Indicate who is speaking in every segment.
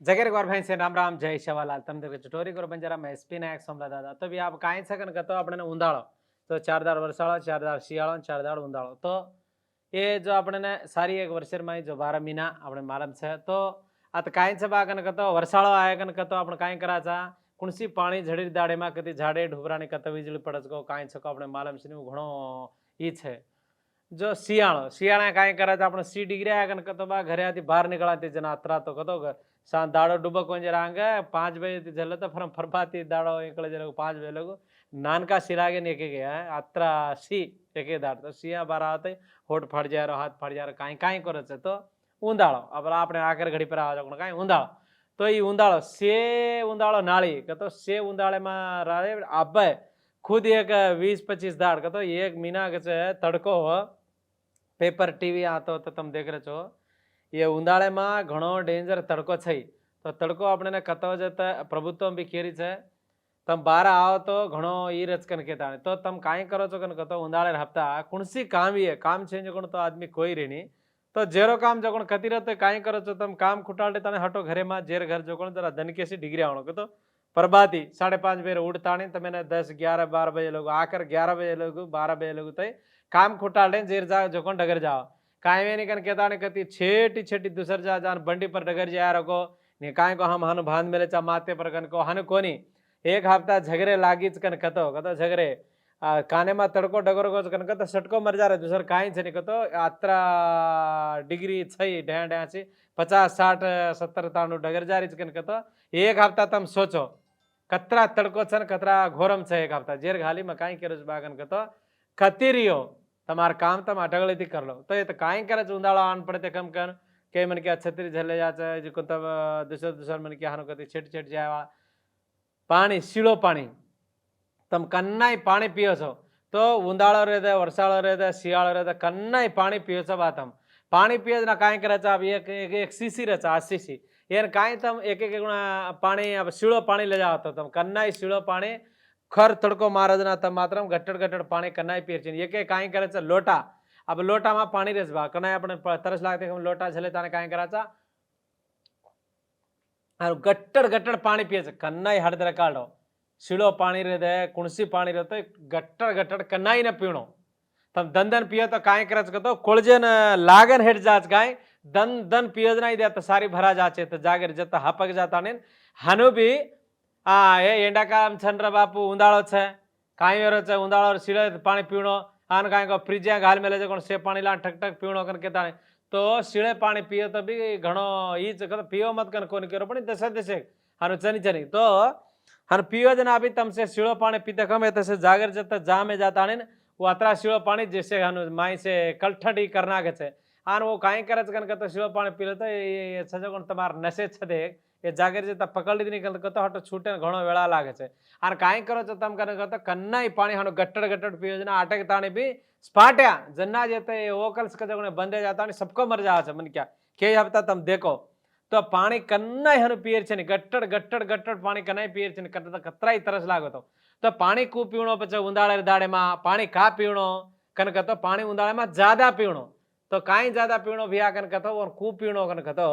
Speaker 1: जगेर गौर भाई से राम राम जय शेवालाल तम देखो चटोरी करो बंजारा में एसपी नायक सोमला दादा तो भी आप काई सकन कतो આપણે ઊંધાળો તો ચારદાર વરસાળો ચારદાર શિયાળો ચારદાર ઊંધાળો તો એ જો આપણે સારી એક વર્ષમાં જો 12 મહિના આપણે માલમ છે તો આ તો કાઈ છે બાગન કતો વરસાળો આયકન કતો આપણે કાઈ કરાचा કુણસી પાણી ઝડી દાડેમાં કતી ઝાડે ઢુબરાની કતો વીજળી પડચકો કાઈ છકો આપણે માલમ છે ઘણો ઈ છે जो શિયાળો શિયાળા કાંઈ કરે આપણે 30 ડિગ્રી આયા કન કતો બા ઘરે આથી બહાર નીકળાતી જના અતરા તો કતો સાં દાડો ડૂબકો જે રાંગે 5 बजे जल तो फरफाती दाड़ो एकले जलो 5 बजे लोग नानका सिरागे ने के गया अत्रा सी एके दाड़ तो सिया बार आते होठ फट जाए हाथ फट जाए काई काई करे छे तो ऊंधाळो अब आपणे आकर घड़ी पर आवा काई ऊंधाळो तो ई ऊंधाळो से ऊंधाळो नाળી कतो से ऊंधाळे में राळे आबे खुद एक 20-25 दाड़ कतो एक महीना के तड़को पेपर टीवी आतो तो तम देख रहे छो ये उंदाड़े में घणो डेंजर तड़को छे तो तड़को आपने कतो जता प्रभुत्व भी केरी छे तम बार आओ तो घणो ई रचकन केता तो तम काई करो छो कन कतो उंदाड़े हफ्ता कुणसी काम भी है काम छे कोण तो आदमी कोई रेनी तो जेरो काम जो कोण कती रहते काई करो छो तम काम खुटाड़े तने हटो घरे में जेर घर जो कोण जरा धनकेसी डिग्री आवणो कतो प्रभाती 5:30 बजे उठताणी तमे 10 11 12 बजे लोग आकर 11 बजे लोग 12 बजे लोग तय काम खुटाड़े जेर जा जो कोण डगर जाओ कायमे नहीं कन कहता ने कती छेटी छेटी दूसर जा जान बंडी पर डगर जाया रखो ने काय को हम हन भान मेले चा माते पर कन को हन कोनी एक हफ्ता झगरे लागी कन कतो कतो झगरे काने में तड़को डगर को कन कतो सटको मर जा रे दूसर काई छे ने कतो आत्रा डिग्री छई ढया ढया से 50 60 70 ताणु डगर जा री कन कतो एक हफ्ता तम सोचो कतरा तड़को छन कतरा घोरम छे एक हफ्ता जेर घाली में काई केरो बागन कतो खतीरियो तमार काम तम अटगले थी कर लो तो ये तो काई करे ऊंधाड़ो आन पड़ते कम कर के मन के छतरी झले जाचे जो तब दूसर दूसर मन के हानो कती छेट छेट जावा पानी सीळो पानी तम कन्नाई पानी पियो छो तो ऊंधाड़ो रहते वरसाळो रहते शियाळो रहते कन्नाई पानी पियो छो बा तम पानी पियो ना काई करे चा एक एक एक सीसी रे चा सीसी यार काई तम एक एक पानी अब सीळो पानी ले जाओ तो तम कन्नाई सीळो पानी खर तड़को महाराजना तम मात्र गट्टड़ गट्टड़ पानी कन्नाई पीर छे एक काई करे छे लोटा अब लोटा में पानी रेस बा कन्नाई अपने तरस लागते हम लोटा झले ताने काई कराचा और गट्टड़ गट्टड़ पानी पिए छे कन्नाई हड़दर काढो सीळो पानी रे दे कुणसी पानी रे तो गट्टड़ गट्टड़ कन्नाई ने पीणो तम दन दन पियो तो काई करे छे तो कोळजेन लागन हेड जाच काई दन दन पियो नहीं दे तो सारी भरा जाचे तो जागर जता हपक जाता ने हनु भी ए एंडाकाळम छनर बापू उंदाळो छे काई वेरो छे उंदाळो सीळे पाणी पीणो आन काई को फ्रिज घाल मेले कोण से पाणी ला ठक ठक पीणो कन केता तो सीळे पाणी पियो तो भी घणो ई च पियो मत कन कोन करो पण दसे दसे हानो चनी चनी तो हन पियो जना अभी तम से सीळो पाणी पीते कमे तसे जागर जता जामे जाता ने वो अतरा सीळो पाणी जैसे हानो माई से कलठडी करना के छे आन वो काई करे कन कतो सीळो पाणी पी लेतो ये सजो कोण तमार नशे छदे ए जागर जता पकड़ी निकल कतो हटो छूटे घणो वेळा लागे छे आर काई करो तो तम कन कतो कन्नाई पाणी हानो गट्टड़ गट्टड़ पियो जना अटक ताणी भी स्पाट्या जन्ना जेते वोकल्स के जगने बंदे जाता ने सबको मर जावे छे मन क्या के हफ्ता तम देखो तो पाणी कन्नाई हनु पियर छे ने गट्टड़ गट्टड़ गट्टड़ पाणी कन्नाई पियर छे ने कतराई तरस लागो तो पाणी कू पीवणो पछे उंधाळे दाड़े में पाणी का पीवणो कन कतो पाणी उंधाळे में ज्यादा पीवणो तो काई ज्यादा पीवणो भिया कन कतो और कू पीवणो कन कतो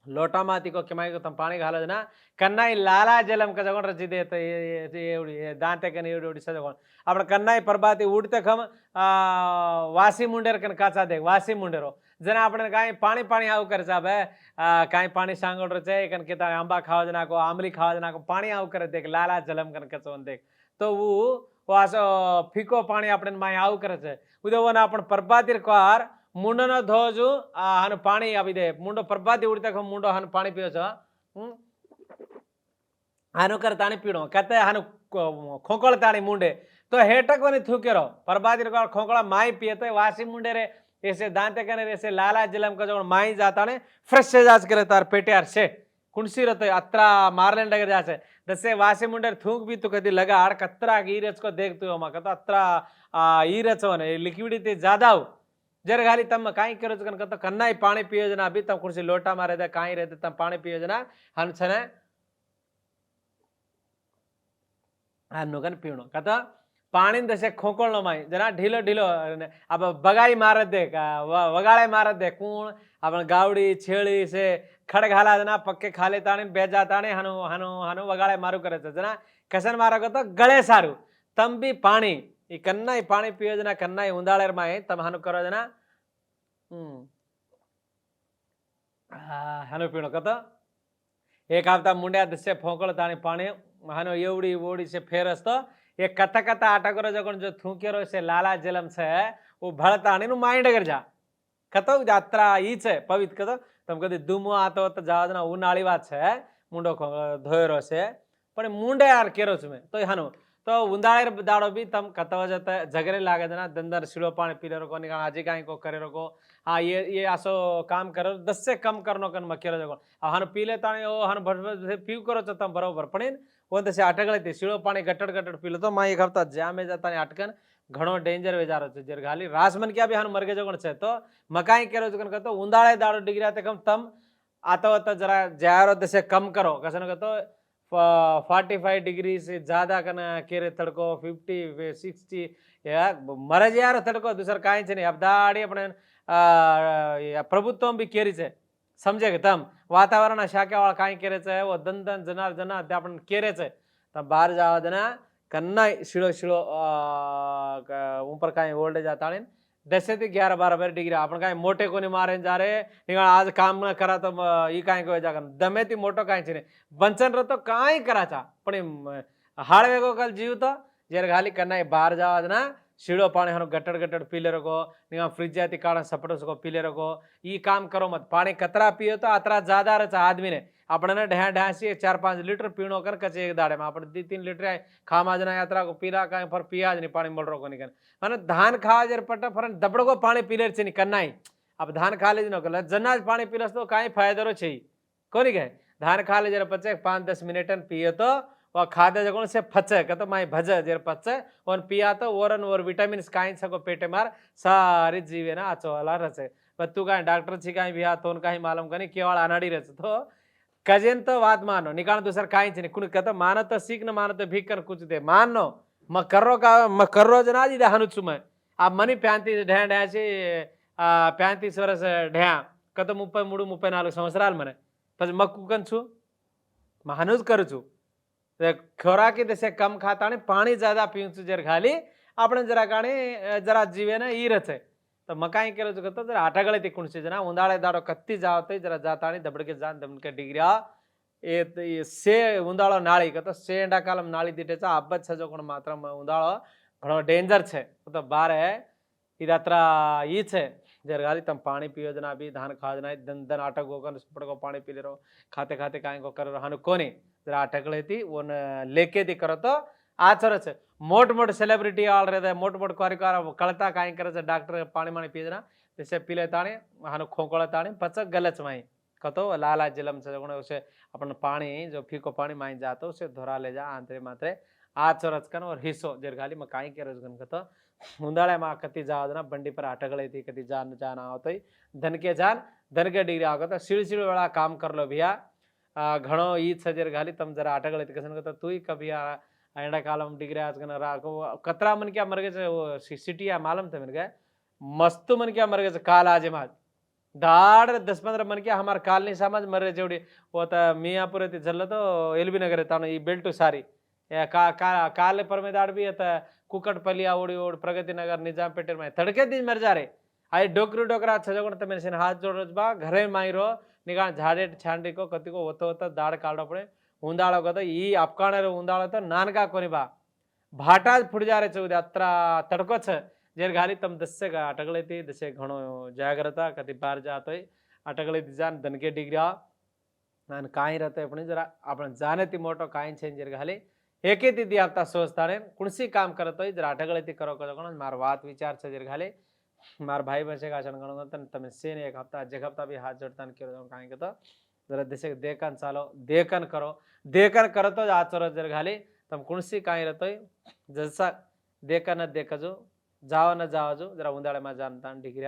Speaker 1: लोटा माती को केमाई को तम पानी घालो ना कन्नाई लाला जलम का जगोन रची दे तो ये दांते कन एवडी सजगोन आपण कन्नाई परबाती उडते खम वासी मुंडेर कन काचा दे वासी मुंडेरो जना आपण काई पानी पानी आव करे साबे काई पानी सांगोड रचे कन केता आंबा खावा जना को आमली खावा जना को पानी आव करे देख लाला जलम कन कचोन देख तो वो वासो फीको पानी आपण माय आव करे छे उदोवन आपण परबातीर कार मुंडनो धोजु हन पाणी आपी दे मुंडो प्रभाती उड़ते मुंडो हन पाणी पियो छो हनु कर ताणी पीणो कते हन खोकळ ताणी मुंडे तो हेटक वनी थूकेरो प्रभाती रो खोकळा माई पिए तो वासी मुंडे रे ऐसे दांते कने ऐसे लाला जलम का जो माई जाता ने फ्रेश जाच करे तार पेटियार से कुणसी रहते अत्रा मारलेन डगर जासे दसे वासी मुंडे थूक भी तो कदी लगाड़ कतरा ईरच को देख तू मा कतो अत्रा ईरच ने लिक्विडिटी ज्यादा जर गाली तम काई करो कन कतो कन्नाई पानी पियो जना अभी तम कुर्सी लोटा मारे दे काई रहते तम पानी पियो जना हन छने हनुगन पीणो कतो पाणी जसे खोकळणं माही जना ढिलो ढिलो अब बगाई मारत दे का वगाळे मारत दे कूण आपण गावडी छेळी से खड घाला जना पक्के खाले ताणे बेजा ताणे हनु हनु हनु वगाळे मारू करायचं जना कसन मारो तो गळे सारू तम बी पाणी ई कन्नाई पाणी पियो जना कन्नाई उंदाळेर माही तम हनु करो जना हनु पीणो कतो एक हफ्ता मुंड्या दसे फोकळत आणि पाणी हनु एवढी ओडी से फेर असतो ये कथा कथा आटा करो जगन जो थूकेरो से लाला जलम से वो भळता आणि माइंड कर जा कतो यात्रा ई छे पवित्र कतो तम कदी दुमो आतो तो जावजना उनाळी વાત છે મુંડો ધોયરો છે પણ મુંડે યાર કેરો છું મે તો હાનો તો ઉંદાળે દાડો બી તમ કતવ જતા झगड़े लागे जना दंदर शिड़ो पानी पीले रको निकाल आजी काई को करे रको हाँ ये आसो काम करो 10 से कम करनो कन मकेरो जगो हान पीले ताणे ओ हान भट पीव करो तो तम बरोबर पण वो तसे अटकळे ते शिड़ो पाणी गटड गटड पीलो तो मा एक हफ्ता जामे जाता ने अटकन घणो डेंजर वेजारो छे जर गाली रास मन क्या बी हान मरगे जगण छे तो मकाई केरो जगन कतो उंदाळे दाडो डिग्री ते कम तम आता वत जरा जारो दसे कम करो कसन कतो 45 डिग्री से ज्यादा कन केरे तड़को 50 60 या मरज यार तड़को दूसर काई छे नहीं अब दाड़ी अपने प्रभुत्व भी केरी छे समझे के तम वातावरण शाक्या वाला काई केरे छे वो दंदन जना जना ते आपण केरे छे तम बाहर जावा देना कन्ना शिड़ो शिड़ो ऊपर काई वोल्टेज आता ने 10 થી 11 12 डिग्री आपण काई मोटे कोनी मारे जा रे निगा आज काम न करा तो ई काई को जागन दमे ती मोटो काई छे बंचन रो तो काई कराचा पण हाळवे को कल जीव तो जेर गाली कन्ना बाहर जावा देना शिड़ो पानी हनो गटड़ गटड़ पीले रखो निगा फ्रिज जाती काड़ा सपटो सको पीले रखो ई काम करो मत पानी कतरा पियो तो अतरा ज्यादा रचा आदमी ने अपने ढ्या ढ्यासी 4-5 लीटर पीणो कर कचे एक दाड़े में अपन 2-3 लीटर खामा जना यात्रा को पीला काई पर पिया ज नहीं पानी मोल रखो निकन माने धान खा जर पट फरन दबड़ो को पानी पीले छे नि कन्नाई अब धान खा ले नो कल जनाज पानी पीलस तो काई फायदो छे कोनी कहे धान खा ले जर पचे 5-10 मिनिट पियो तो और खादे जगों से फचे कतो माई भज जर पचे और पिया तो ओरन और विटामिन काई सको पेटे मार सारी जीवे ना आचोला रचे तू काई डॉक्टर छी काई भी तो काई मालूम कनी केवल अनाड़ी रचे तो कजेन तो बात मानो निकाल दूसर काई छे कुण कतो मानो तो सीख न मानो तो भीख कर कुछ दे मानो म कर्रो जना जी दे हनुचु मैं आ मनी 35 ढ्या ढ्याची 35 वर्ष ढ्या कतो 33-34 संवत्सराल मने પછી મકુકન છું મહાનુજ કરું છું ખોરાકી દેશે કમ ખાતા ને પાણી જ્યાદા પીવું છું જર ખાલી આપણે જરા કાણે જરા જીવે ને ઈ રથે તો મકાઈ કેરો છું તો જરા આટાગળે તી કુણસે जना ઉંદાળે દાડો કત્તી જાવ તો જરા જાતાણી દબડકે જાન દમકે ડિગ્રી એ સે ઉંદાળો નાળી કે તો સેંડા કાલમ નાળી દીટેचा अब्बत सजो कोण मात्र उंदाळो घणो डेंजर छे तो बार है इदात्रा ई छे जर गाली तम पानी पियो जना भी धान खा जना दन दन आटक गोकन सुपड़ को पानी पी ले रो खाते खाते काई को कर हनु कोनी जरा अटकले थी ओन लेके दी करो तो आचर छे मोट मोट सेलिब्रिटी आल रे मोट मोट क्वारिकार कळता काई करे छे डॉक्टर पानी मानी पी जना जैसे पीले ताणे हनु खोकळ ताणे पच गलच माई कतो लाला जलम से गुण उसे अपन पानी जो फीको पानी माई जातो उसे धोरा ले जा आंतरे मात्रे आचरच कन और हिस्सो जर गाली में काई करे गन कतो उंदाळे मा कती जावदना बंडी पर अटकळे थी कती जान जाना आवतोय धनके जान धनके डिग्री ಆಗತ ಸಿಳಿಸಿಳಿ वाला काम करलो भैया घणो ई सजर घाली तम जरा अटकळे थी कसन कतो तुई कभी एंडा कालम डिग्री आज कन राको कतरा मन क्या मरगे वो सिटी आ मालूम थे मन के मस्त मन क्या मरगे काल आज माज दाड़ 10-15 मन क्या हमार काल नहीं समझ मरे जेवडी वो त मियापुर ती जल्ल तो एलबी नगर तानो ई बेल्ट सारी काल पर में दाड़ भी आता कुकटपल्ली आवड़ी ओड प्रगति नगर निजाम पेटेर में तड़के दिन मर जा रे आई डोकरू डोकरा छजगण तमे सेन हाथ जोड़ज बा घरे माईरो निगा झाड़े छांडी को कति को होतो होतो दाड़ काढो पड़े उंदाळो गतो ई अपकाणे उंदाळो तो नानका कोनी बा भाटा फुट जा रे चौदे अत्रा तड़को छ जेर घाली तम दस्से का अटकले ती दसे घणो जागरता कति बार जातोय अटकले ती जान दनके डिग्री नान काई रहते अपने जरा आपण जाने ती मोटो काई छे जेर घाली एके ती दी आपता सोचताणे कुणसी काम करत होय जरा अटकळे ती करो करो कोण मार बात विचार छ जर घाले मार भाई बसे का शन गण तन तमे सेन एक हफ्ता जे हफ्ता भी हाथ जोड़तान केरो काई कतो जरा देसे देखन चालो देखन करो तो आचर जर घाले तम कुणसी काई रहतोय जसा देखन देखजो जाव न जावजो जरा उंदाळे मा जानतान डिग्री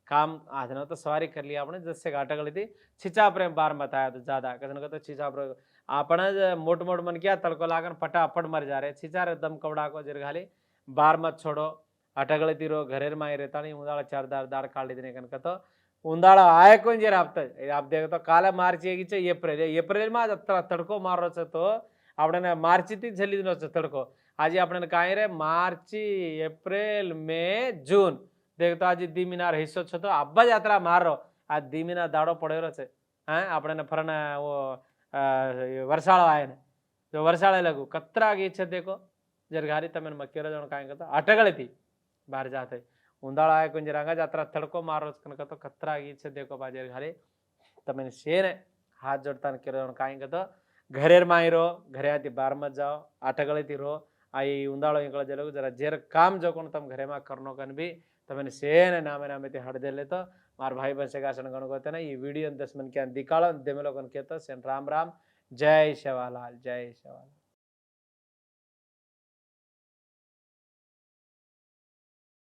Speaker 1: काम आधनो तो सवारी कर लिया आपने जैसे अटकली थी छिचा प्रेम बार बताया तो ज्यादा कसन कतो छिचा प्रेम आपण मोट मोट मन क्या तड़को लागन फटाफट मर जा रहे छिचार दम कवड़ा को जर घाली बार मत छोड़ो अटगले तीरो घरेर माई रहता नहीं उंदाड़ा चार दाड़ काट लीधे कनक तो उंदाड़ा आए कोई जरा आप देखो तो काले मार्च एप्रिल में तड़को मारो तो आपने मार्च थी झेली तड़को आज आपने कहीं रे मार्च एप्रिल मे जून देख तो आज दीमीनार हिस्सो छो तो अब्बा यात्रा मारो आज दीमीना दाड़ो पड़ेलो छे हाँ आपने फरना वो वर्षाळो आए ने जो वर्षाळे लगू कतरा गई छे देखो जरघारी तमें मक्केरो जण काई करता अटगळे थी बाहर जाते उंदाळा आए कुंज रंगा जात्रा तड़को मारो कनक तो कतरा गई छे देखो बाजे घरे तमें शेने हाथ जोड़ता केरो जण काई करता घरेर माई रो घरे आती बार मत जाओ अटगळे थी रो आई उंदाळो इंकळ जलो जरा जेर काम जो कोन तम घरे मा करनो कन भी तमें शेने नामे नामे ते हड़ दे ले तो मार भाई बन सेगासन गण कहते ना ये वीडियो 10 मन क्या दिकाळो देमेलो कन कहतो सेन राम राम जय सेवालाल जय सेवालाल।